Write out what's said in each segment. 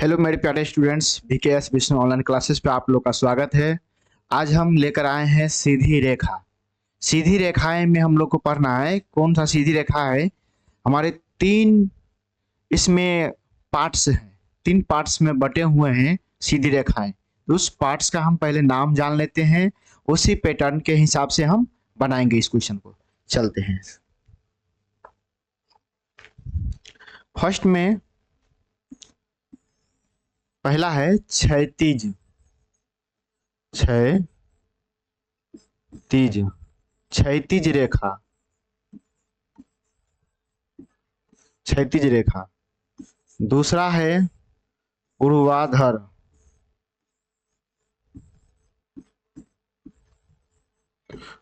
Hello मेरे प्यारे students, BKS Vishnu online classes पे आप लोग का स्वागत है। आज हम लेकर आए हैं सीधी रेखा। सीधी रेखाएं में हम लोग को पढ़ना है कौन सा सीधी रेखा है। हमारे तीन इसमें पार्ट्स हैं, तीन पार्ट्स में बटे हुए हैं सीधी रेखाएं। तो उस पार्ट्स का हम पहले नाम जान लेते हैं, उसी पैटर्न के हिसाब से हम बनाएंगे इस क्वेश्चन को। चलते हैं। फर्स्ट में पहला है क्षैतिज। क्षैतिज, क्षैतिज रेखा। क्षैतिज रेखा। दूसरा है ऊर्ध्वाधर।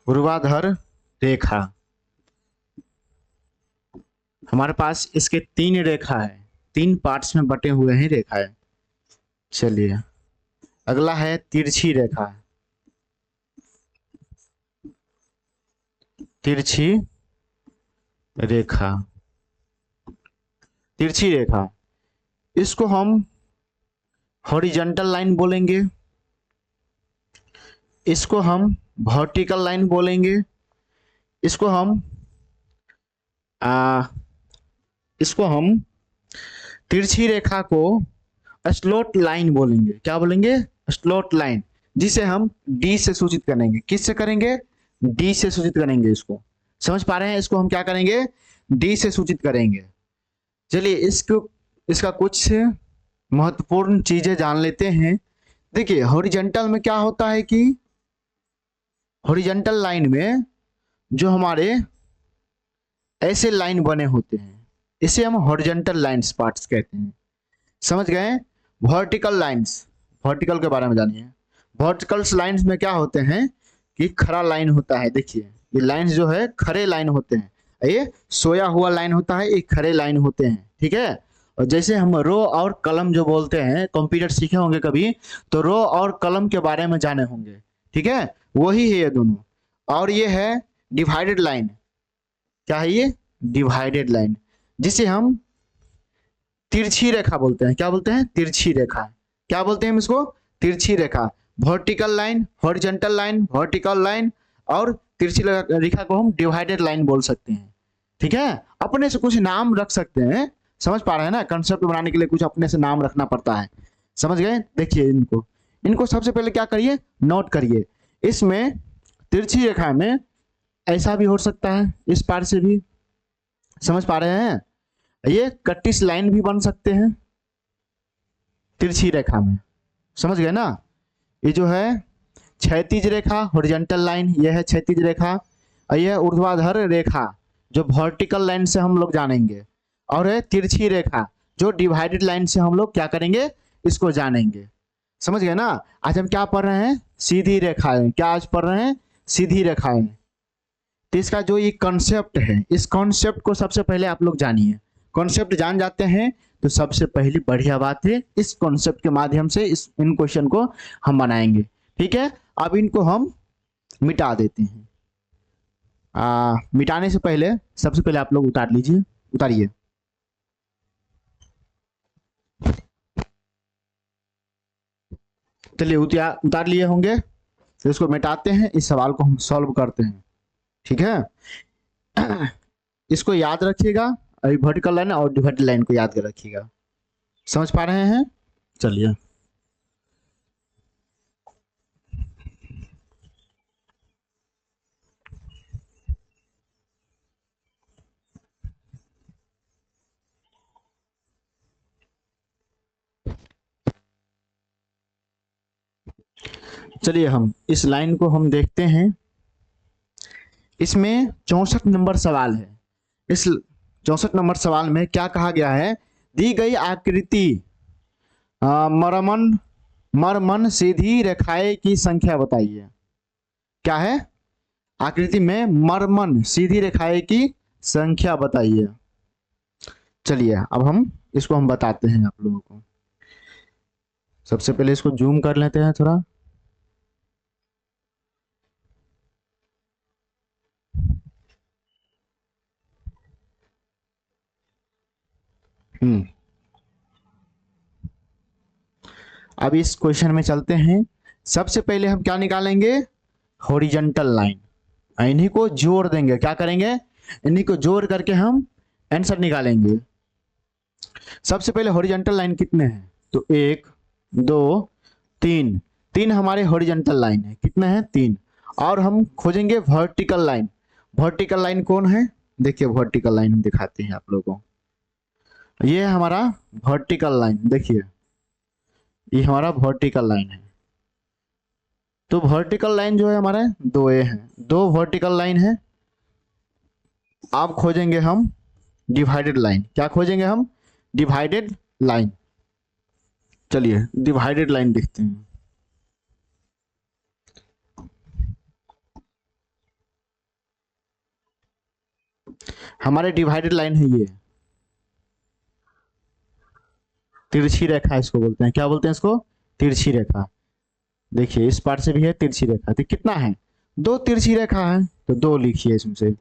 ऊर्ध्वाधर रेखा। हमारे पास इसके तीन रेखा है, तीन पार्ट्स में बटे हुए हैं रेखा है। चलिए, अगला है तिरछी रेखा। तिरछी रेखा। तिरछी रेखा, इसको हम हॉरिजॉन्टल लाइन बोलेंगे, इसको हम वर्टिकल लाइन बोलेंगे, इसको हम आ, इसको हम तिरछी रेखा को स्लोट लाइन बोलेंगे। क्या बोलेंगे? स्लोट लाइन, जिसे हम डी से सूचित करेंगे। किस से करेंगे? डी से सूचित करेंगे। इसको समझ पा रहे हैं? इसको हम क्या करेंगे? डी से सूचित करेंगे। चलिए, इसको इसका कुछ महत्वपूर्ण चीजें जान लेते हैं। देखिए, हॉरिजॉन्टल में क्या होता है कि हॉरिजॉन्टल लाइन में जो हमारे ऐसे लाइन बने होते हैं, इसे हम हॉरिजॉन्टल लाइंस पार्ट्स कहते हैं। समझ गए? वर्टिकल लाइंस, वर्टिकल के बारे में जानिए। वर्टिकल्स लाइंस में क्या होते हैं कि खड़ा लाइन होता है। देखिए, ये लाइंस जो है खड़े लाइन होते हैं, ये सोया हुआ लाइन होता है, ये खड़े लाइन होते हैं। ठीक है? और जैसे हम रो और कलम जो बोलते हैं, कंप्यूटर सीखे होंगे कभी, तो रो और कलम के बारे में जाने होंगे। ठीक है? वही है ये दोनों। और ये है डिवाइडेड लाइन। क्या है ये? डिवाइडेड लाइन, जिसे हम तिरछी रेखा बोलते हैं। क्या बोलते हैं? तिरछी रेखा। क्या बोलते हैं हम इसको? तिरछी रेखा। Vertical line, horizontal line, vertical line और तिरछी रेखा को हम डिवाइडेड लाइन बोल सकते हैं। ठीक है? अपने से कुछ नाम रख सकते हैं। समझ पा रहे हैं ना? कंसेप्ट बनाने के लिए कुछ अपने से नाम रखना पड़ता है। समझ गए? देखिए, इनको इनको सबसे पहले क्या करिए? नोट करिए। इसमें तिरछी रेखा में ऐसा भी हो सकता है, इस पार से भी। समझ पा रहे हैं? ये कट्टिस लाइन भी बन सकते हैं तिरछी रेखा में। समझ गए ना? ये जो है क्षैतिज रेखा, हॉरिजॉन्टल लाइन, ये है क्षैतिज रेखा। और यह ऊर्ध्वाधर रेखा जो वर्टिकल लाइन से हम लोग जानेंगे। और है तिरछी रेखा जो डिवाइडेड लाइन से हम लोग क्या करेंगे? इसको जानेंगे। समझ गए ना? आज हम क्या पढ़ रहे हैं? सीधी रेखाएं। क्या आज पढ़ रहे हैं? सीधी रेखाएं। तो इसका जो ये कॉन्सेप्ट है, इस कॉन्सेप्ट को सबसे पहले आप लोग जानिए। कॉन्सेप्ट जान जाते हैं तो सबसे पहली बढ़िया बात है, इस कॉन्सेप्ट के माध्यम से इन क्वेश्चन को हम बनाएंगे। ठीक है? अब इनको हम मिटा देते हैं। मिटाने से पहले सबसे पहले आप लोग उतार लीजिए, उतारिए। चलिए, उतार लिए होंगे तो इसको मिटाते हैं, इस सवाल को हम सॉल्व करते हैं। ठीक है? इसको याद रखिएगा, वर्टिकल लाइन और डिवाइडेड लाइन को याद कर रखिएगा। समझ पा रहे हैं? चलिए, चलिए हम इस लाइन को हम देखते हैं। इसमें 64 नंबर सवाल है। इस 64 नंबर सवाल में क्या कहा गया है? दी गई आकृति मरमन मरमन सीधी रेखाएं की संख्या बताइए। क्या है? आकृति में मरमन सीधी रेखाएं की संख्या बताइए। चलिए, अब हम इसको हम बताते हैं आप लोगों को। सबसे पहले इसको जूम कर लेते हैं थोड़ा। हम्म अब इस क्वेश्चन में चलते हैं। सबसे पहले हम क्या निकालेंगे, हॉरिजॉन्टल लाइन, इन्हीं को जोड़ देंगे, क्या करेंगे, इन्हीं को जोड़ करके हम आंसर निकालेंगे। सबसे पहले हॉरिजॉन्टल लाइन कितने हैं, तो 1 2 3, तीन हमारे हॉरिजॉन्टल लाइन है, कितने हैं, 3। और हम खोजेंगे वर्टिकल लाइन। वर्टिकल लाइन कौन है, देखिए वर्टिकल लाइन हम दिखाते हैं आप लोगों को। ये है हमारा वर्टिकल लाइन, देखिए ये हमारा वर्टिकल लाइन है। तो वर्टिकल लाइन जो है हमारे दो ए है, दो वर्टिकल लाइन है। अब खोजेंगे हम डिवाइडेड लाइन, क्या खोजेंगे हम, डिवाइडेड लाइन। चलिए डिवाइडेड लाइन देखते हैं। हमारे डिवाइडेड लाइन है ये, तिरछी रेखा इसको बोलते हैं, क्या बोलते हैं इसको, तिरछी रेखा। देखिए इस पार्ट से भी है तिरछी रेखा, तो कितना है, दो तिरछी रेखा है, तो दो लिखिए इसमें से।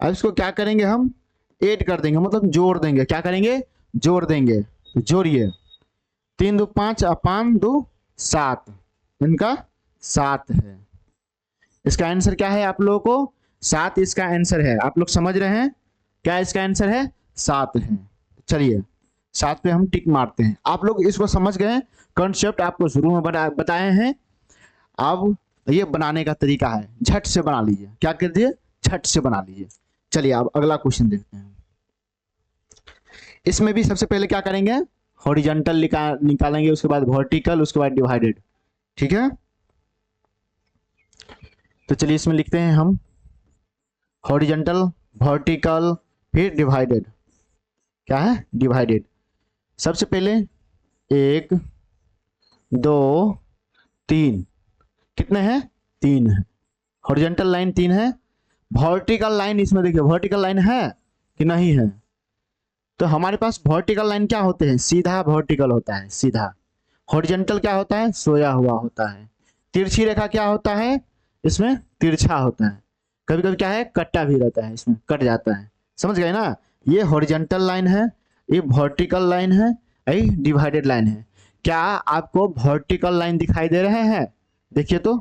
अब इसको क्या करेंगे हम, ऐड कर देंगे, मतलब जोड़ देंगे, क्या करेंगे, जोड़ देंगे। तो जोड़िए, 3 2 5 और 5 2 7, इनका 7 है। इसका आंसर क्या है आप लोगों को, 7 इसका आंसर है। आप लोग समझ रहे हैं, क्या इसका आंसर है, 7 है। चलिए 7 पे हम टिक मारते हैं। आप लोग इसको समझ गए, कॉन्सेप्ट आपको शुरू में बताए हैं। अब ये बनाने का तरीका है, झट से बना लीजिए, क्या कर दिए, झट से बना लीजिए। चलिए अब अगला क्वेश्चन देखते हैं। इसमें भी सबसे पहले क्या करेंगे, हॉरिजॉन्टल निकालेंगे, उसके बाद वर्टिकल, उसके बाद डिवाइडेड, ठीक है। तो चलिए इसमें लिखते हैं हम हॉरिजॉन्टल, वर्टिकल, फिर डिवाइडेड, क्या है, डिवाइडेड। सबसे पहले 1 2 3, कितने हैं, 3 है। हॉरिजॉन्टल लाइन 3 है। वर्टिकल लाइन, इसमें देखिए वर्टिकल लाइन है कि नहीं है, तो हमारे पास वर्टिकल लाइन क्या होते हैं, सीधा वर्टिकल होता है, सीधा। हॉरिजॉन्टल क्या होता है, सोया हुआ होता है। तिरछी रेखा क्या होता है, इसमें तिरछा होता है। कभी कभी क्या है, कट्टा भी रहता है, इसमें कट जाता है, समझ गए ना। ये हॉरिजॉन्टल लाइन है, ये वर्टिकल लाइन है, ये डिवाइडेड लाइन है। क्या आपको वर्टिकल लाइन दिखाई दे रहे हैं, देखिए तो,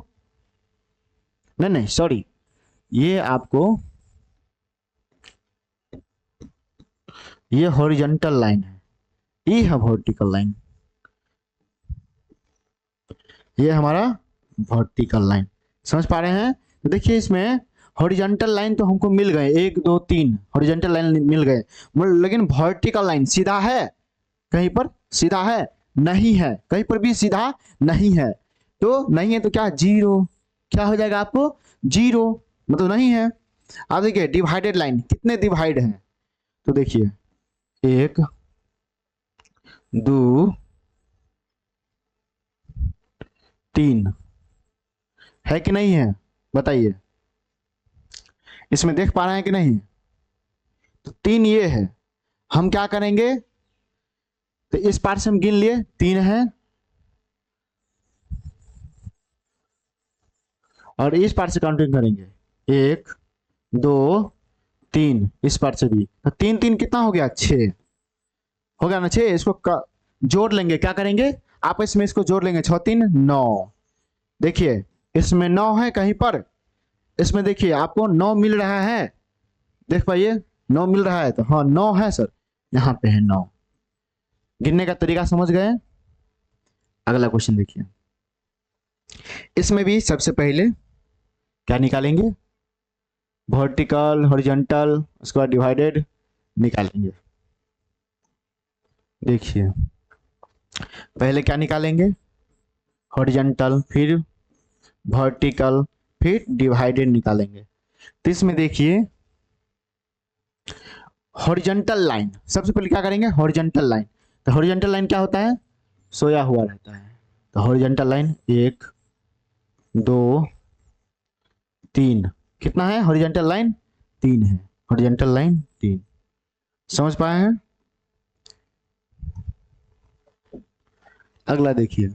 नहीं नहीं सॉरी, ये आपको, ये हॉरिजॉन्टल लाइन है, ये है वर्टिकल लाइन, ये हमारा वर्टिकल लाइन। समझ पा रहे हैं, तो देखिए इसमें हॉरिजॉन्टल लाइन तो हमको मिल गए, 1 2 3 हॉरिजॉन्टल लाइन मिल गए, लेकिन वर्टिकल लाइन सीधा है, कहीं पर सीधा है नहीं है, कहीं पर भी सीधा नहीं है। तो नहीं है तो क्या, जीरो, क्या हो जाएगा आपको, जीरो, मतलब नहीं है। अब देखिए डिवाइडेड लाइन, कितने डिवाइड हैं, तो देखिए 1 2 3 है कि नहीं है, बताइए, इसमें देख पा रहे हैं कि नहीं, तो 3 ये है। हम क्या करेंगे, तो इस पार्ट से हम गिन लिए, 3 है, और इस पार्ट से काउंटिंग करेंगे, 1 2 3, इस पार्ट से भी, तो 3 3 कितना हो गया, 6 हो गया ना, 6। इसको जोड़ लेंगे, क्या करेंगे, आपस में इसको जोड़ लेंगे, 6 3 9। देखिए इसमें 9 है कहीं पर, इसमें देखिए आपको 9 मिल रहा है, देख पाइए 9 मिल रहा है, तो हाँ 9 है सर, यहाँ पे है 9। गिनने का तरीका समझ गए। अगला क्वेश्चन देखिए, इसमें भी सबसे पहले क्या निकालेंगे, वर्टिकल, हॉरिजॉन्टल, उसके बाद डिवाइडेड निकालेंगे। देखिए पहले क्या निकालेंगे, हॉरिजॉन्टल, फिर वर्टिकल, फिर डिवाइडेड निकालेंगे। तो इसमें देखिए हॉरिजॉन्टल लाइन, सबसे पहले क्या करेंगे, हॉरिजॉन्टल लाइन। तो हॉरिजॉन्टल लाइन क्या होता है, सोया हुआ रहता है। तो हॉरिजॉन्टल लाइन 1 2 3, कितना है हॉरिजॉन्टल लाइन, 3 है, हॉरिजॉन्टल लाइन 3। समझ पाए हैं। अगला देखिए,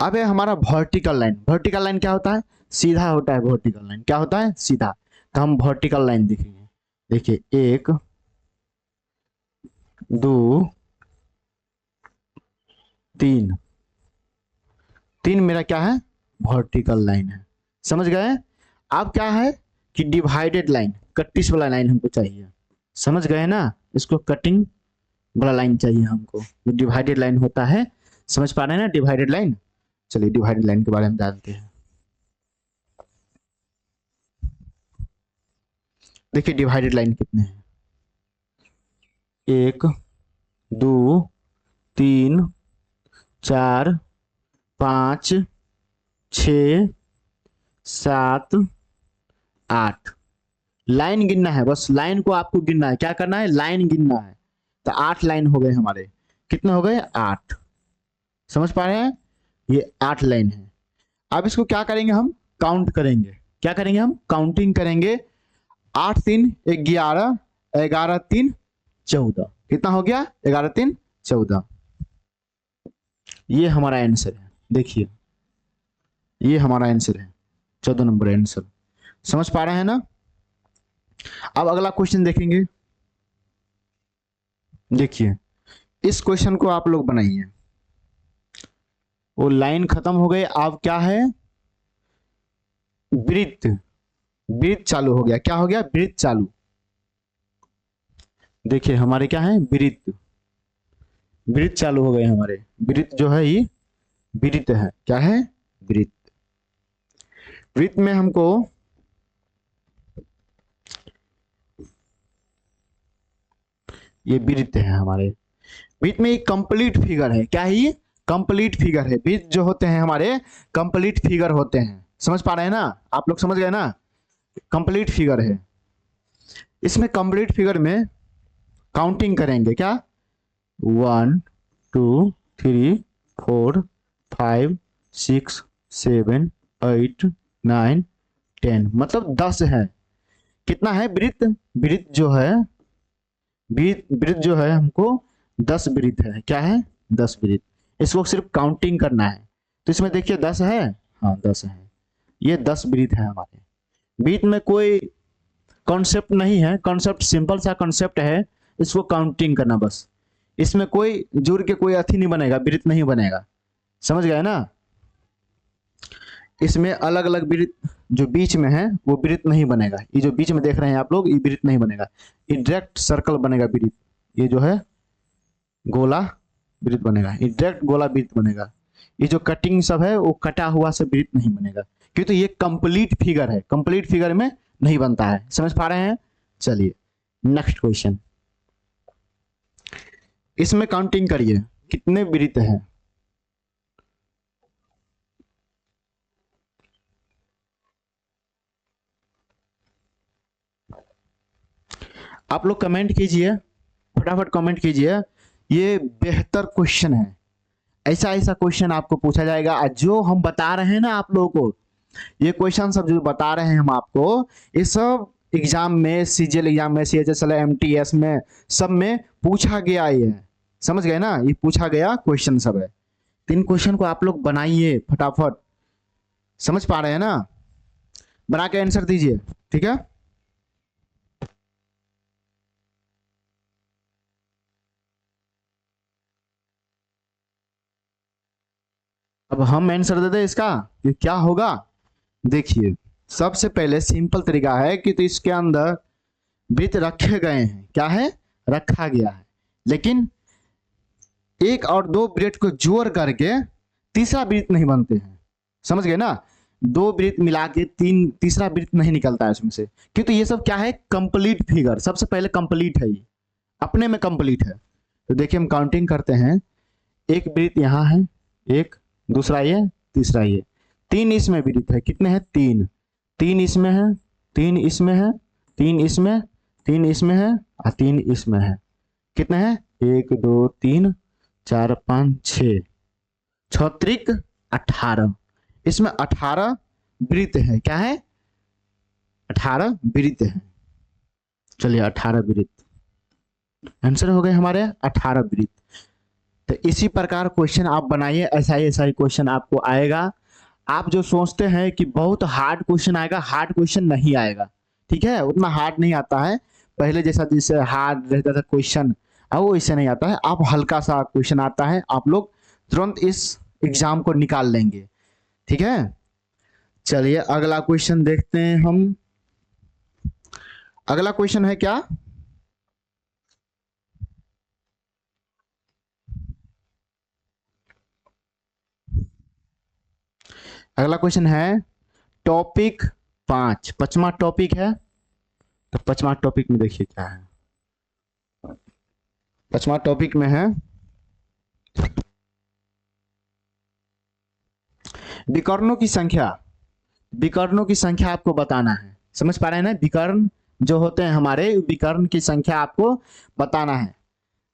अब है हमारा वर्टिकल लाइन। वर्टिकल लाइन क्या होता है, सीधा होता है, वर्टिकल लाइन क्या होता है, सीधा। तो हम वर्टिकल लाइन देखेंगे, देखिए 1 2 3, 3 मेरा क्या है, वर्टिकल लाइन है। समझ गए। अब क्या है कि डिवाइडेड लाइन, कट्टिस वाला लाइन हमको चाहिए। समझ गए ना, इसको कटिंग वाला लाइन चाहिए हमको, जो डिवाइडेड लाइन होता है। समझ पा रहे हैं ना डिवाइडेड लाइन। चलिए डिवाइडेड लाइन के बारे में जानते हैं। देखिए डिवाइडेड लाइन कितने हैं, 1 2 3 4 5 6 7 8। लाइन गिनना है, बस लाइन को आपको गिनना है। क्या करना है, लाइन गिनना है। तो 8 लाइन हो गए हमारे। कितने हो गए, 8। समझ पा रहे हैं, ये 8 लाइन है। अब इसको क्या करेंगे, हम काउंट करेंगे। क्या करेंगे, हम काउंटिंग करेंगे। 8 3 11, 11 3 14। कितना हो गया, 11 3 14। ये हमारा आंसर है। देखिए ये हमारा आंसर है, 14 नंबर आंसर। समझ पा रहे हैं ना। अब अगला क्वेश्चन देखेंगे। देखिए इस क्वेश्चन को आप लोग बनाइए। वो लाइन खत्म हो गई, अब क्या है, वृत्त। वृत्त चालू हो गया। क्या हो गया, वृत्त चालू। देखिए हमारे क्या है, वृत्त। वृत्त चालू हो गए हमारे। वृत्त जो है ये वृत्त है। क्या है, वृत्त। वृत्त में हमको ये वृत्त है हमारे। वृत्त में एक कंप्लीट फिगर है। क्या है ये, कंप्लीट फिगर है। वृत्त जो होते हैं हमारे कंप्लीट फिगर होते हैं। समझ पा रहे हैं ना, आप लोग समझ गए ना, कंप्लीट फिगर है। इसमें कंप्लीट फिगर में काउंटिंग करेंगे। क्या, 1 2 3 4 5 6 7 8 9 10, मतलब 10 है। कितना है वृत्त, वृत्त जो है, वृत्त जो है हमको 10 वृत्त है। क्या है, 10 वृत्त। इसको सिर्फ काउंटिंग करना है। तो इसमें देखिए 10 है, हाँ 10 है। ये 10 वृत्त है हमारे। वृत्त में कोई कॉन्सेप्ट नहीं है, कॉन्सेप्ट सिंपल सा कॉन्सेप्ट है। इसको काउंटिंग करना बस। इसमें कोई जुड़ के कोई अथी नहीं बनेगा, वृत्त नहीं बनेगा। समझ गए ना। इसमें अलग अलग वृत्त जो बीच में है वो वृत्त नहीं बनेगा। ये जो बीच में देख रहे हैं आप लोग, ये वृत्त नहीं बनेगा। ये डायरेक्ट सर्कल बनेगा वृत्त। ये जो है गोला वृत्त बनेगा, ये डायरेक्ट गोला वृत्त बनेगा। ये जो कटिंग सब है वो कटा हुआ से वृत्त नहीं बनेगा, क्योंकि ये कंप्लीट फिगर है। कंप्लीट फिगर में नहीं बनता है। समझ पा रहे हैं। चलिए नेक्स्ट क्वेश्चन। इसमें काउंटिंग करिए कितने वृत्त हैं। आप लोग कमेंट कीजिए, फटाफट कमेंट कीजिए। ये बेहतर क्वेश्चन है। ऐसा ऐसा क्वेश्चन आपको पूछा जाएगा। जो हम बता रहे हैं ना आप लोगों को, ये क्वेश्चन सब जो बता रहे हैं हम आपको, ये सब एग्जाम में, सीजीएल एग्जाम में, सीएचएसएल, एमटीएस में, सब में पूछा गया। ये समझ गए ना, ये पूछा गया क्वेश्चन सब है। 3 क्वेश्चन को आप लोग बनाइए फटाफट। समझ पा रहे हैं ना, बना के आंसर दीजिए। ठीक है, अब हम आंसर दे दें इसका, ये क्या होगा। देखिए सबसे पहले सिंपल तरीका है कि तो इसके अंदर वृत्त रखे गए हैं। क्या है, रखा गया है, लेकिन 1 और 2 वृत्त को जोड़ करके तीसरा वृत्त नहीं बनते हैं। समझ गए ना, 2 वृत्त मिला के तीसरा वृत्त नहीं निकलता है इसमें से, क्योंकि ये सब क्या है, कंप्लीट फिगर। सबसे पहले कंप्लीट है, ये अपने में कंप्लीट है। तो देखिए हम काउंटिंग करते हैं। 1 वृत्त यहाँ है, 1, दूसरा ये, तीसरा ये, 3 इसमें वृत्त है। कितने हैं, 3। 3 इसमें है, 3 इसमें है, 3 इसमें, 3 इसमें है और 3 इसमें है। कितने हैं, 1 2 3 4 5 6, 6 त्रिक 18। इसमें 18 वृत्त है। क्या है, 18 वृत्त है। चलिए 18 वृत्त आंसर हो गए हमारे, 18 वृत्त। तो इसी प्रकार क्वेश्चन आप बनाइए। ऐसा ही क्वेश्चन आपको आएगा। आप जो सोचते हैं कि बहुत हार्ड क्वेश्चन आएगा, हार्ड क्वेश्चन नहीं आएगा। ठीक है, उतना हार्ड नहीं आता है। पहले जैसा जैसे हार्ड रहता था क्वेश्चन, अब वो इससे नहीं आता है। आप हल्का सा क्वेश्चन आता है, आप लोग तुरंत इस एग्जाम को निकाल लेंगे। ठीक है, चलिए अगला क्वेश्चन देखते हैं हम। अगला क्वेश्चन है क्या, अगला क्वेश्चन है टॉपिक 5, 5वां टॉपिक है। तो 5वां टॉपिक में देखिए क्या है। 5वां टॉपिक में है विकर्णों की संख्या। विकर्णों की संख्या आपको बताना है, समझ पा रहे हैं ना, विकर्ण जो होते हैं हमारे, विकर्ण की संख्या आपको बताना है,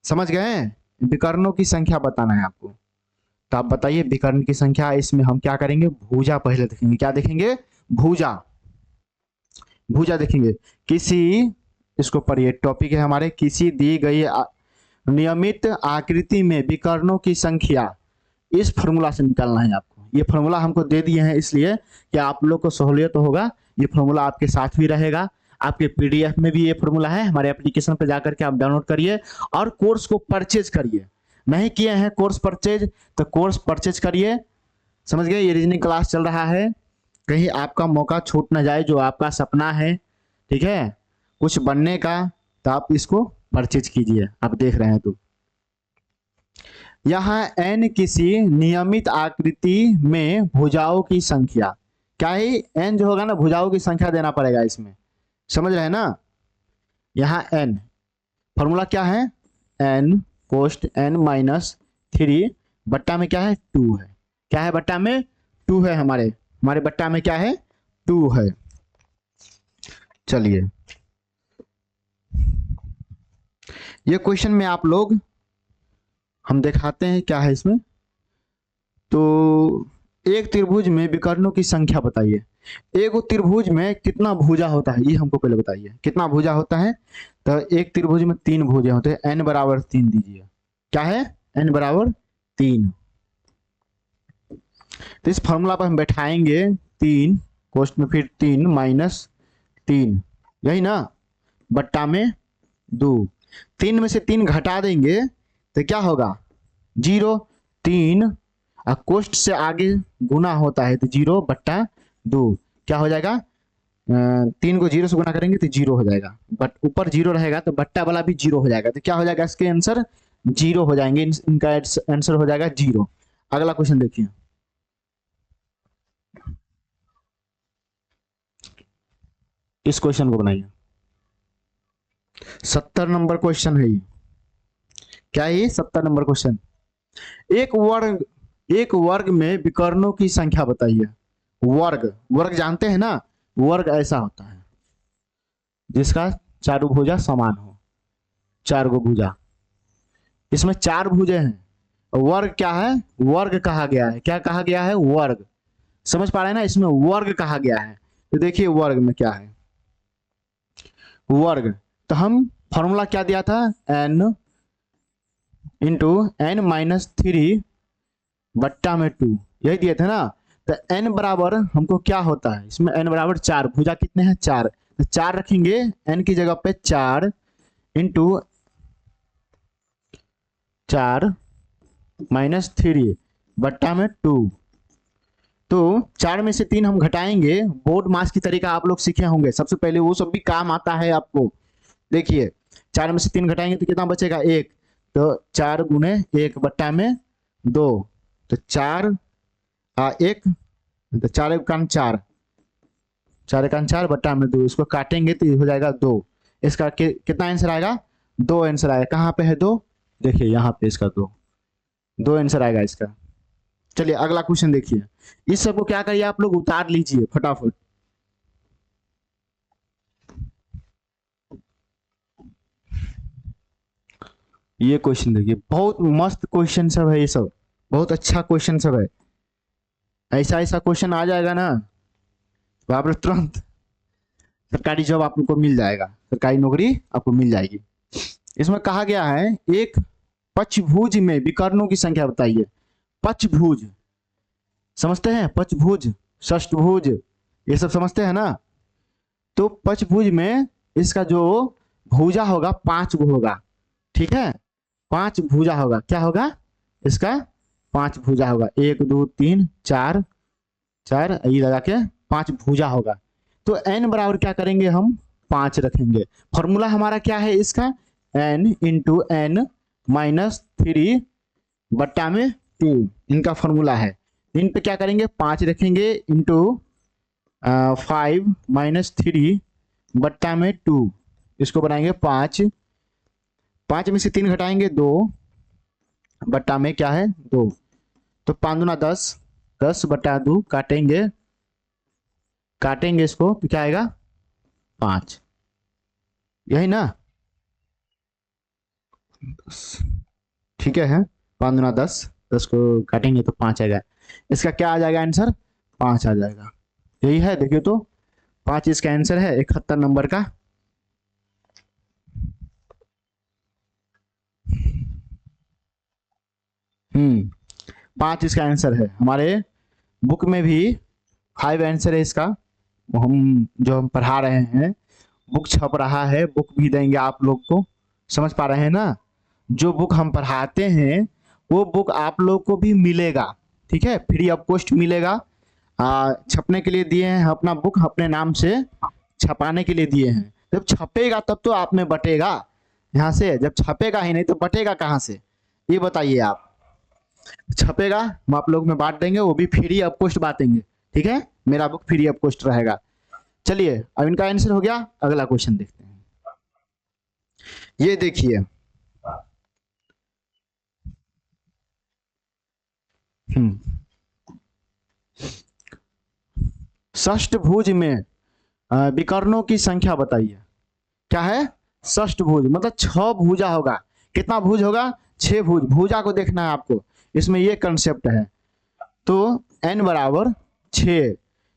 समझ गए, विकर्णों की संख्या बताना है आपको। तो आप बताइए विकर्ण की संख्या। इसमें हम क्या करेंगे, भुजा पहले देखेंगे। क्या देखेंगे, भुजा, भुजा देखेंगे। किसी, इसको पढ़िए, टॉपिक है हमारे, किसी दी गई नियमित आकृति में विकर्णों की संख्या, इस फॉर्मूला से निकालना है आपको। ये फॉर्मूला हमको दे दिए हैं इसलिए कि आप लोग को सहूलियत होगा। ये फॉर्मूला आपके साथ भी रहेगा, आपके पीडीएफ में भी ये फॉर्मूला है। हमारे एप्लीकेशन पर जाकर के आप डाउनलोड करिए और कोर्स को परचेज करिए। नहीं किए हैं कोर्स परचेज, तो कोर्स परचेज करिए, समझ गए। ये रीजनिंग क्लास चल रहा है, कहीं आपका मौका छूट ना जाए, जो आपका सपना है, ठीक है, कुछ बनने का, तो आप इसको परचेज कीजिए। आप देख रहे हैं तो यहाँ n किसी नियमित आकृति में भुजाओं की संख्या, क्या है, n जो होगा ना, भुजाओं की संख्या देना पड़ेगा इसमें, समझ रहे हैं ना। यहाँ n फॉर्मूला क्या है, n कोस्ट n माइनस 3 बट्टा में क्या है 2 है। क्या है बट्टा में 2 है, हमारे बट्टा में क्या है 2 है। चलिए ये क्वेश्चन में आप लोग हम दिखाते हैं क्या है इसमें। तो एक त्रिभुज में विकर्णों की संख्या बताइए। एक त्रिभुज में कितना भुजा होता है, ये हमको पहले बताइए, कितना भुजा होता है। तो एक त्रिभुज में 3 भुजे होते हैं, n बराबर 3 दीजिए। क्या है, n बराबर 3। तो इस फॉर्मूला पर हम बैठाएंगे 3 कोष्ट में, फिर 3 माइनस 3, यही ना, बट्टा में 2। 3 में से 3 घटा देंगे तो क्या होगा 0। 3 कोष्ट से आगे गुना होता है तो 0 बट्टा 2 क्या हो जाएगा, 3 को 0 से गुना करेंगे तो 0 हो जाएगा, बट ऊपर 0 रहेगा तो बट्टा वाला भी 0 हो जाएगा। तो क्या हो जाएगा, इसके आंसर 0 हो जाएंगे, इनका आंसर हो जाएगा 0। अगला क्वेश्चन देखिए, इस क्वेश्चन को बनाइए। 70 नंबर क्वेश्चन है ये। क्या है ये, 70 नंबर क्वेश्चन। एक वर्ग में विकर्णों की संख्या बताइए। वर्ग, वर्ग जानते हैं ना, वर्ग ऐसा होता है जिसका चारों भुजा समान हो, 4 गो भुजा, इसमें 4 भुजे हैं। वर्ग क्या है, वर्ग कहा गया है। क्या कहा गया है, वर्ग, समझ पा रहे हैं ना, इसमें वर्ग कहा गया है। तो देखिए वर्ग में क्या है, वर्ग, तो हम फॉर्मूला क्या दिया था, n इंटू n माइनस 3 बट्टा में 2, यही दिए थे ना। तो n बराबर हमको क्या होता है, इसमें n बराबर 4, भुजा कितने हैं 4, तो 4 रखेंगे n की जगह पे 4 इंटू 4 माइनस 3 बट्टा में 2। तो 4 में से 3 हम घटाएंगे, बोर्ड मास की तरीका आप लोग सीखे होंगे, सबसे पहले वो सब भी काम आता है आपको। देखिए 4 में से 3 घटाएंगे तो कितना बचेगा 1, तो 4 गुने 1 बट्टा में 2, तो 4 1, तो 4 1 4, 4 1 4 बट्टा में 2, इसको काटेंगे तो ये हो जाएगा 2। इसका कितना आंसर आएगा, 2 आंसर आएगा। कहाँ पे है 2, देखिए यहाँ पे इसका 2 आंसर आएगा इसका। चलिए अगला क्वेश्चन देखिए, इस सबको क्या करिए आप लोग उतार लीजिए फटाफट। ये क्वेश्चन देखिए, बहुत मस्त क्वेश्चन सब है, ये सब बहुत अच्छा क्वेश्चन सब है। ऐसा ऐसा क्वेश्चन आ जाएगा ना तो आप तुरंत सरकारी जॉब आपको मिल जाएगा, सरकारी नौकरी आपको मिल जाएगी। इसमें कहा गया है एक पचभुज में विकर्णों की संख्या बताइए। पचभुज समझते हैं, पचभुज, षष्ठभुज, ये सब समझते हैं ना। तो पचभुज में इसका जो भुजा होगा 5 गो होगा, ठीक है, 5 भुजा होगा। क्या होगा इसका, 5 भुजा होगा, 1 2 3 4 4 ये लगा के 5 भुजा होगा। तो n बराबर क्या करेंगे हम 5 रखेंगे। फॉर्मूला हमारा क्या है इसका, n इंटू एन माइनस 3 बट्टा में 2 इनका फॉर्मूला है। इन पे क्या करेंगे 5 रखेंगे इंटू 5 माइनस 3 बट्टा में 2, इसको बनाएंगे 5, 5 में से 3 घटाएंगे 2 बट्टा में क्या है 2, तो 5 दूना 10, 10 बट्टा 2 काटेंगे इसको तो क्या आएगा 5, यही ना, ठीक है। 5 दूना 10, 10 को काटेंगे तो 5 आएगा। इसका क्या आ जाएगा आंसर 5 आ जाएगा, यही है। देखिए तो 5 इसका आंसर है 71 नंबर का। हम्म 5 इसका आंसर है। हमारे बुक में भी 5 आंसर है इसका। हम जो हम पढ़ा रहे हैं बुक छप रहा है, बुक भी देंगे आप लोग को, समझ पा रहे हैं ना। जो बुक हम पढ़ाते हैं वो बुक आप लोग को भी मिलेगा, ठीक है, फ्री ऑफ कॉस्ट मिलेगा। छपने के लिए दिए हैं, अपना बुक अपने नाम से छपाने के लिए दिए हैं। जब छपेगा तब तो आप में बटेगा यहाँ से, जब छपेगा ही नहीं तो बटेगा कहाँ से, ये बताइए आप। छपेगा हम आप लोग में बांट देंगे, वो भी फ्री ऑफ कॉस्ट बांटेंगे, ठीक है। मेरा बुक फ्री ऑफ कॉस्ट रहेगा। चलिए अब इनका आंसर हो गया, अगला क्वेश्चन देखते हैं। ये देखिए षष्ठभुज में विकर्णों की संख्या बताइए। क्या है षष्ठभुज, मतलब 6 भुजा होगा। कितना भुज होगा 6 भुज, भुजा को देखना है आपको, इसमें ये कंसेप्ट है। तो n बराबर 6,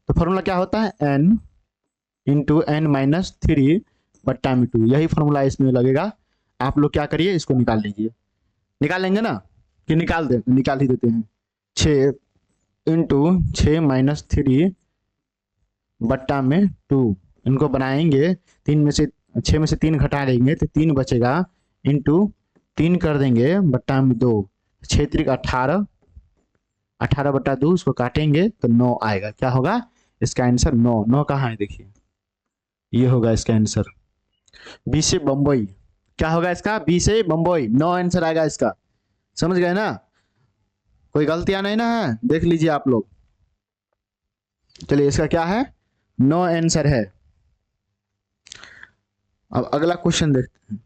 तो फॉर्मूला क्या होता है n इंटू एन माइनस 3 बट्टा में 2, यही फॉर्मूला इसमें लगेगा। आप लोग क्या करिए इसको निकाल लीजिए, निकाल लेंगे ना कि निकाल ही देते हैं। 6 इंटू 6 माइनस 3 बट्टा में 2, इनको बनाएंगे 3 में से 6 में से 3 घटा देंगे तो 3 बचेगा, इंटू 3 कर देंगे बट्टा में 2, 6 3 18, 18 बट्टा 2 उसको काटेंगे तो 9 आएगा। क्या होगा इसका आंसर 9, 9 कहाँ है देखिए, ये होगा इसका आंसर। बी से बम्बई, क्या होगा इसका बी से बम्बई, 9 आंसर आएगा इसका। समझ गए ना, कोई गलतियां नहीं ना है, देख लीजिए आप लोग। चलिए इसका क्या है 9 आंसर है। अब अगला क्वेश्चन देखते हैं।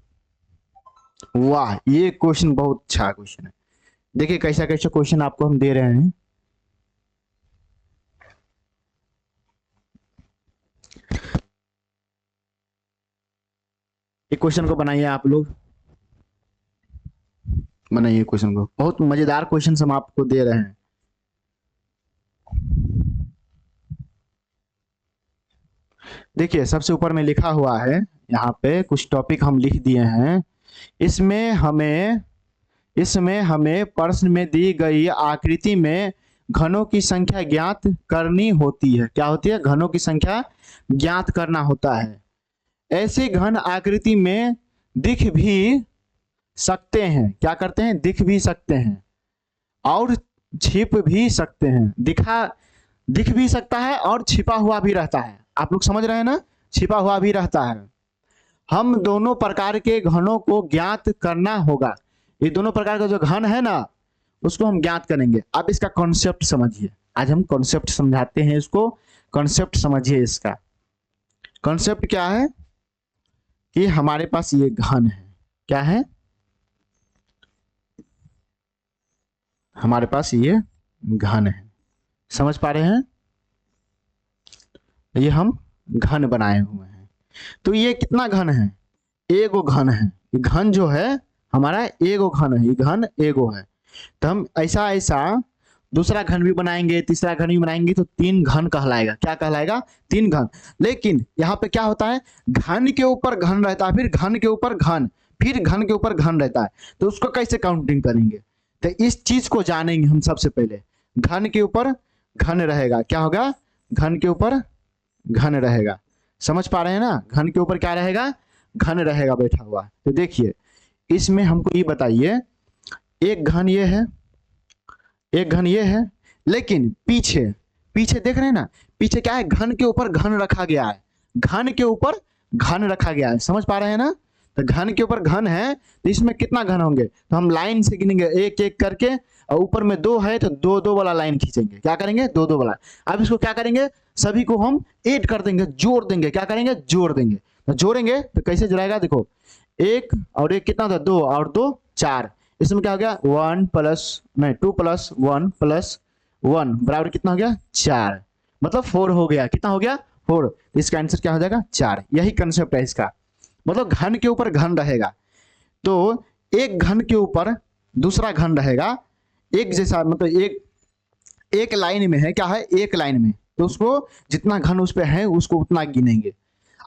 वाह ये क्वेश्चन बहुत अच्छा क्वेश्चन है। देखिए कैसा कैसा क्वेश्चन आपको हम दे रहे हैं। एक क्वेश्चन को बनाइए आप लोग, बनाइए क्वेश्चन को, बहुत मजेदार क्वेश्चन हम आपको दे रहे हैं। देखिए सबसे ऊपर में लिखा हुआ है, यहाँ पे कुछ टॉपिक हम लिख दिए हैं। इसमें हमें प्रश्न में दी गई आकृति में घनों की संख्या ज्ञात करनी होती है। क्या होती है घनों की संख्या ज्ञात करना होता है। ऐसे घन आकृति में दिख भी सकते हैं, क्या करते हैं दिख भी सकते हैं और छिप भी सकते हैं। दिख भी सकता है और छिपा हुआ भी रहता है, आप लोग समझ रहे हैं ना, छिपा हुआ भी रहता है। हम दोनों प्रकार के घनों को ज्ञात करना होगा। ये दोनों प्रकार का जो घन है ना उसको हम ज्ञात करेंगे। अब इसका कॉन्सेप्ट समझिए, आज हम कॉन्सेप्ट समझाते हैं इसको, कॉन्सेप्ट समझिए। इसका कॉन्सेप्ट क्या है कि हमारे पास ये घन है, क्या है हमारे पास ये घन है, समझ पा रहे हैं, ये हम घन बनाए हुए हैं। तो ये कितना घन है, एगो घन है। ये घन जो है हमारा एगो घन है, ये घन एगो है। तो हम ऐसा ऐसा दूसरा घन भी बनाएंगे, तीसरा घन भी बनाएंगे तो 3 घन कहलाएगा। क्या कहलाएगा 3 घन। लेकिन यहाँ पे क्या होता है घन के ऊपर घन रहता है, फिर घन के ऊपर घन, फिर घन के ऊपर घन रहता है। तो उसको कैसे काउंटिंग करेंगे, तो इस चीज को जानेंगे हम। सबसे पहले घन के ऊपर घन रहेगा, क्या होगा घन के ऊपर घन रहेगा, समझ पा रहे हैं ना। घन के ऊपर क्या रहेगा घन रहेगा बैठा हुआ। तो देखिए इसमें हमको ये बताइए, एक घन ये है, एक घन ये है, लेकिन पीछे पीछे देख रहे हैं ना, पीछे क्या है, घन के ऊपर घन रखा गया है, घन के ऊपर घन रखा गया है, समझ पा रहे हैं ना। तो घन के ऊपर घन है तो इसमें कितना घन होंगे, तो हम लाइन से गिनेंगे एक एक करके, और ऊपर में 2 है तो 2 2 वाला लाइन खींचेंगे, क्या करेंगे 2 2 वाला। अब इसको क्या करेंगे, सभी को हम ऐड कर देंगे, जोड़ देंगे, क्या करेंगे जोड़ देंगे। तो जोड़ेंगे तो कैसे जुड़ाएगा, देखो 1 और 1 कितना होता है 2 और 2 4, इसमें क्या हो गया 1 प्लस नहीं 2 प्लस 1 प्लस 1 बराबर कितना हो गया 4, मतलब 4 हो गया, कितना हो गया 4। तो इसका आंसर क्या हो जाएगा 4। यही कंसेप्ट है इसका, मतलब घन के ऊपर घन रहेगा, तो एक घन के ऊपर दूसरा घन रहेगा, एक जैसा, मतलब एक लाइन में है, क्या है एक लाइन में, तो उसको जितना घन उस पे है उसको उतना गिनेंगे।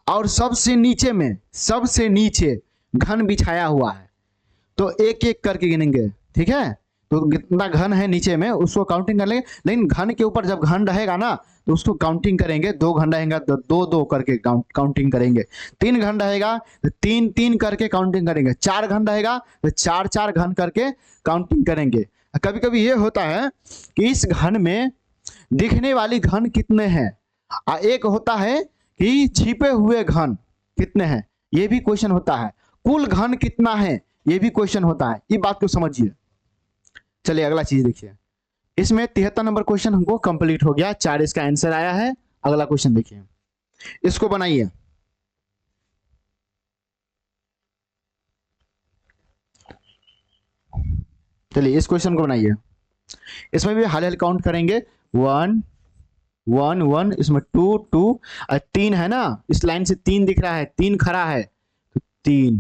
और सबसे नीचे घन बिछाया हुआ है तो एक एक करके गिनेंगे, ठीक है। तो कितना घन है नीचे में उसको काउंटिंग कर लेंगे, लेकिन घन के ऊपर जब घन रहेगा ना तो उसको काउंटिंग करेंगे, 2 घन रहेगा तो 2 2 करके काउंटिंग करेंगे, 3 घन रहेगा तो 3 3 करके काउंटिंग करेंगे, 4 घन रहेगा तो 4 4 घन करके काउंटिंग करेंगे। कभी कभी ये होता है कि इस घन में दिखने वाली घन कितने हैं, एक होता है कि छिपे हुए घन कितने हैं, ये भी क्वेश्चन होता है, कुल घन कितना है ये भी क्वेश्चन होता है, ये बात को समझिए। चलिए अगला चीज देखिए, इसमें 73 नंबर क्वेश्चन हमको कंप्लीट हो गया, 4 इसका आंसर आया है। अगला क्वेश्चन देखिए, इसको बनाइए। चलिए इस क्वेश्चन को बनाइए, इसमें भी हाल काउंट करेंगे, 1 1 1, इसमें 2 2 और 3 है ना, इस लाइन से 3 दिख रहा है, 3 खड़ा है तो 3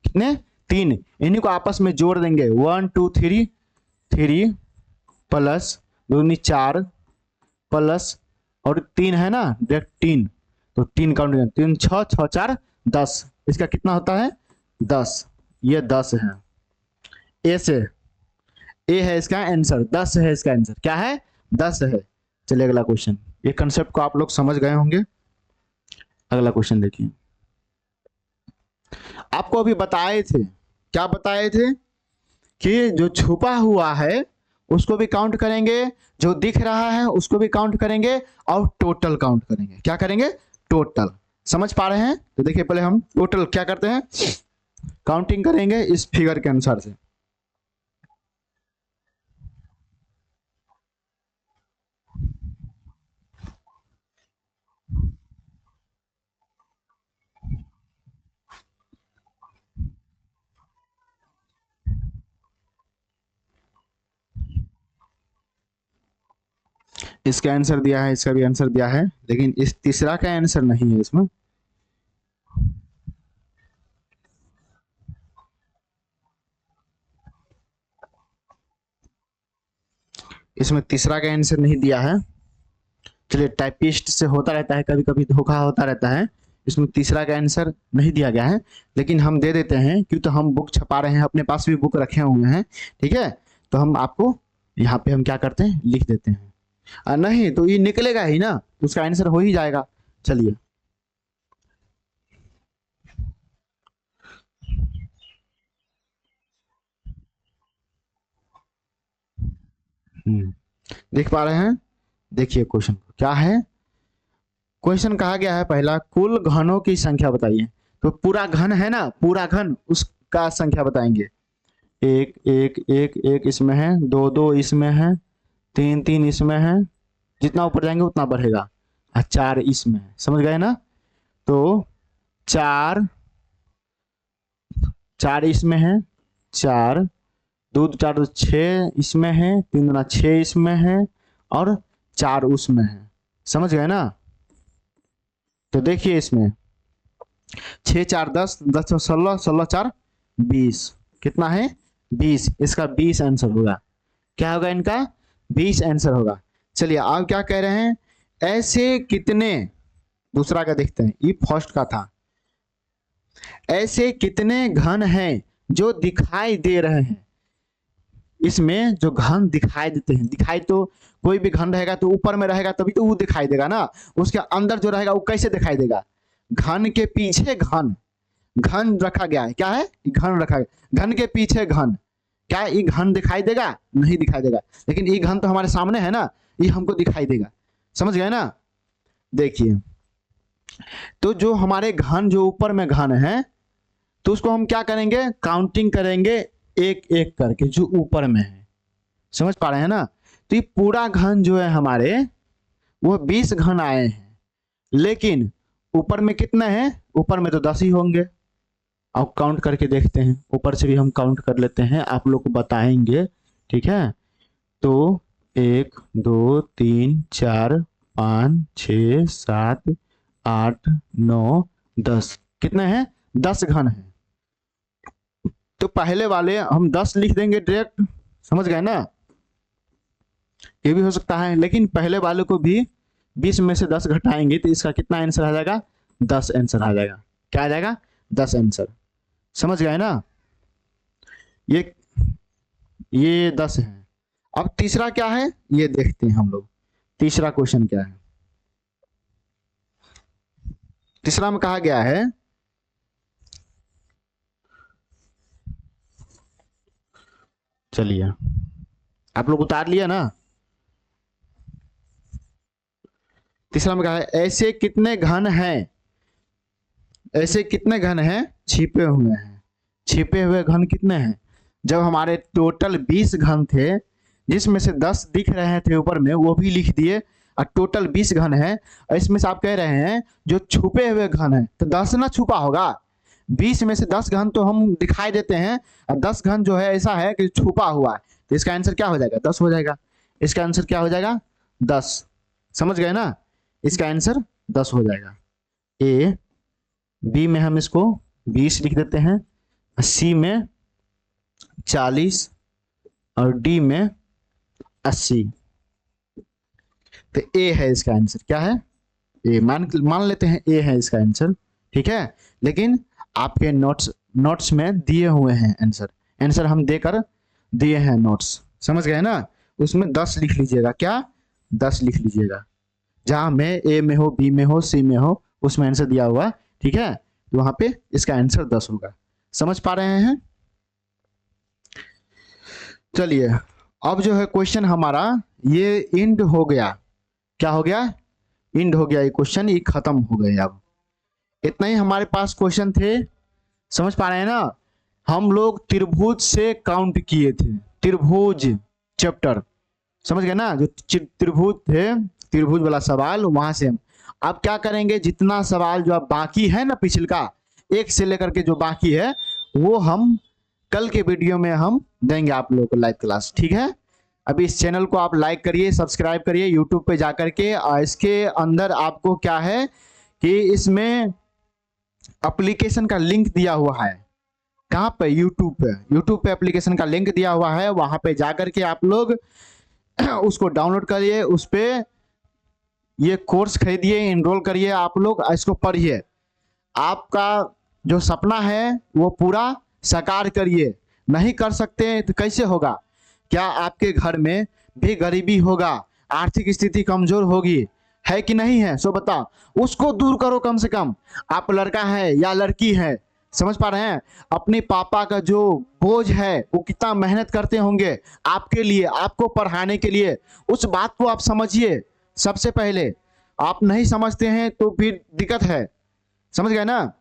कितने 3, इन्हीं को आपस में जोड़ देंगे, 1 2 3 3 प्लस 2 4 प्लस और 3 है ना डायरेक्ट 3, तो 3 काउंट करें, 3 6 6 4 10, इसका कितना होता है 10, ये 10 है, ए है इसका आंसर, 10 है इसका आंसर, क्या है 10 है। चलिए अगला क्वेश्चन, ये कंसेप्ट को आप लोग समझ गए होंगे। अगला क्वेश्चन देखिए, आपको अभी बताए थे, क्या बताए थे कि जो छुपा हुआ है उसको भी काउंट करेंगे, जो दिख रहा है उसको भी काउंट करेंगे, और टोटल काउंट करेंगे, क्या करेंगे टोटल। समझ पा रहे हैं, तो देखिए पहले हम टोटल क्या करते हैं, काउंटिंग करेंगे इस फिगर के अनुसार से। इसका आंसर दिया है, इसका भी आंसर दिया है, लेकिन इस तीसरा का आंसर नहीं है इसमें। इसमें तीसरा का आंसर नहीं दिया है। चलिए टाइपिस्ट से होता रहता है, कभी कभी धोखा होता रहता है, इसमें तीसरा का आंसर नहीं दिया गया है, लेकिन हम दे देते हैं क्यों, तो हम बुक छपा रहे हैं, अपने पास भी बुक रखे हुए हैं, ठीक है, तो हम आपको यहाँ पे हम क्या करते हैं लिख देते हैं, नहीं तो ये निकलेगा ही ना, तो उसका आंसर हो ही जाएगा। चलिए देख पा रहे हैं, देखिए क्वेश्चन क्या है, क्वेश्चन कहा गया है पहला, कुल घनों की संख्या बताइए, तो पूरा घन है ना, पूरा घन उसका संख्या बताएंगे, 1 1 1 1 इसमें है, 2 2 इसमें है, 3 3 इसमें है, जितना ऊपर जाएंगे उतना बढ़ेगा, 4 इसमें है, समझ गए ना, तो 4 4 इसमें है, 4 2 4 6 इसमें है, 3 दूना 6 इसमें है, और 4 उसमें है, समझ गए ना। तो देखिए इसमें 6 4 10 10 16 16 4 20, कितना है 20, इसका 20 आंसर होगा, क्या होगा इनका 20 आंसर होगा। चलिए आप क्या कह रहे हैं, ऐसे कितने, दूसरा का देखते हैं, ये फर्स्ट का था, ऐसे कितने घन हैं जो दिखाई दे रहे हैं, इसमें जो घन दिखाई देते हैं, दिखाई तो कोई भी घन रहेगा तो ऊपर में रहेगा तभी तो वो दिखाई देगा ना, उसके अंदर जो रहेगा वो कैसे दिखाई देगा, घन के पीछे घन, घन रखा गया है, क्या है घन रखा गया, घन के पीछे घन, क्या ये घन दिखाई देगा, नहीं दिखाई देगा, लेकिन ये घन तो हमारे सामने है ना, ये हमको दिखाई देगा। समझ गए ना। देखिए, तो जो हमारे घन जो ऊपर में घन है तो उसको हम क्या करेंगे, काउंटिंग करेंगे एक एक करके जो ऊपर में है। समझ पा रहे हैं ना। तो ये पूरा घन जो है हमारे वो 20 घन आए हैं, लेकिन ऊपर में कितने हैं, ऊपर में तो 10 ही होंगे। अब काउंट करके देखते हैं, ऊपर से भी हम काउंट कर लेते हैं, आप लोग को बताएंगे, ठीक है। तो 1 2 3 4 5 6 7 8 9 10, कितने हैं, 10 घन हैं। तो पहले वाले हम 10 लिख देंगे डायरेक्ट, समझ गए ना। ये भी हो सकता है, लेकिन पहले वाले को भी 20 में से 10 घटाएंगे तो इसका कितना आंसर आ जाएगा, 10 आंसर आ जाएगा। क्या आ जाएगा, 10 आंसर। समझ गए ना। ये 10 है। अब तीसरा क्या है ये देखते हैं हम लोग। तीसरा क्वेश्चन क्या है, तीसरा में कहा गया है, चलिए आप लोग उतार लिया ना। तीसरा में कहा है ऐसे कितने घन हैं, ऐसे कितने घन हैं छिपे हुए हैं। छिपे हुए घन कितने हैं, जब हमारे टोटल 20 घन थे जिसमें से 10 दिख रहे थे ऊपर में वो भी लिख दिए, और टोटल 20 घन है, और इसमें से आप कह रहे हैं जो छुपे हुए घन है, तो 10 ना छुपा होगा। 20 में से 10 घन तो हम दिखाई देते हैं, और 10 घन जो है ऐसा है कि छुपा हुआ है, तो इसका आंसर क्या हो जाएगा, 10 हो जाएगा। इसका आंसर क्या हो जाएगा, 10। समझ गए ना, इसका आंसर 10 हो जाएगा। ए बी में हम इसको 20 लिख देते हैं, सी में 40 और डी में 80। तो ए है इसका आंसर, क्या है, ए मान लेते हैं ए है इसका आंसर, ठीक है। लेकिन आपके नोट्स में दिए हुए हैं आंसर हम देकर दिए हैं नोट्स, समझ गए ना। उसमें 10 लिख लीजिएगा, क्या 10 लिख लीजिएगा, जहां में ए में हो, बी में हो, सी में हो, उसमें आंसर दिया हुआ, ठीक है। तो वहां पे इसका आंसर 10 होगा। समझ पा रहे हैं। चलिए अब जो है क्वेश्चन हमारा ये इंड हो गया। क्या हो गया, इंड हो गया, ये क्वेश्चन ये खत्म हो गए। अब इतना ही हमारे पास क्वेश्चन थे। समझ पा रहे हैं ना। हम लोग त्रिभुज से काउंट किए थे, त्रिभुज चैप्टर, समझ गए ना। जो त्रिभुज थे, त्रिभुज वाला सवाल वहां से हम अब क्या करेंगे, जितना सवाल जो अब बाकी है ना पिछले का 1 से लेकर के जो बाकी है वो हम कल के वीडियो में हम देंगे आप लोगों को लाइव क्लास, ठीक है। अभी इस चैनल को आप लाइक करिए, सब्सक्राइब करिए यूट्यूब पे जाकर के, और इसके अंदर आपको क्या है कि इसमें एप्लीकेशन का लिंक दिया हुआ है। कहाँ पे, यूट्यूब पे एप्लीकेशन का लिंक दिया हुआ है, वहां पे जाकर के आप लोग उसको डाउनलोड करिए, उस पे ये कोर्स खरीदिए, इनरोल करिए, आप लोग इसको पढ़िए। आपका जो सपना है वो पूरा साकार करिए। नहीं कर सकते तो कैसे होगा, क्या आपके घर में भी गरीबी होगा, आर्थिक स्थिति कमजोर होगी, है कि नहीं है, सो बताओ, उसको दूर करो। कम से कम आप लड़का है या लड़की है, समझ पा रहे हैं, अपने पापा का जो बोझ है वो कितना मेहनत करते होंगे आपके लिए, आपको पढ़ाने के लिए, उस बात को आप समझिए। सबसे पहले आप नहीं समझते हैं तो फिर दिक्कत है, समझ गए ना।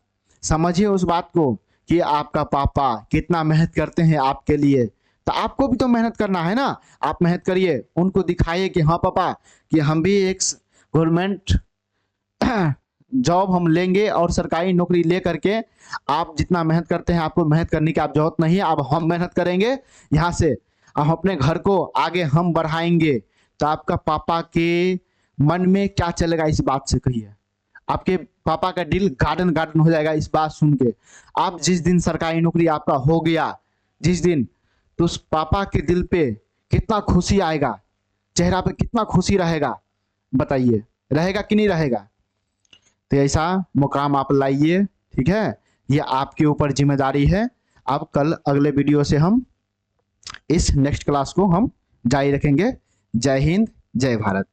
समझिए उस बात को कि आपका पापा कितना मेहनत करते हैं आपके लिए, तो आपको भी तो मेहनत करना है ना। आप मेहनत करिए, उनको दिखाइए कि हाँ पापा कि हम भी एक गवर्नमेंट जॉब हम लेंगे और सरकारी नौकरी ले करके, आप जितना मेहनत करते हैं आपको मेहनत करने की आप जरूरत नहीं है, अब हम मेहनत करेंगे यहाँ से, हम अपने घर को आगे हम बढ़ाएंगे। तो आपका पापा के मन में क्या चलेगा इस बात से, कहिए। आपके पापा का दिल गार्डन गार्डन हो जाएगा इस बात सुन के। आप जिस दिन सरकारी नौकरी आपका हो गया जिस दिन, तो उस पापा के दिल पे कितना खुशी आएगा, चेहरा पे कितना खुशी रहेगा, बताइए, रहेगा कि नहीं रहेगा। तो ऐसा मुकाम आप लाइए, ठीक है। ये आपके ऊपर जिम्मेदारी है। अब कल अगले वीडियो से हम इस नेक्स्ट क्लास को हम जारी रखेंगे। जय हिंद, जय भारत।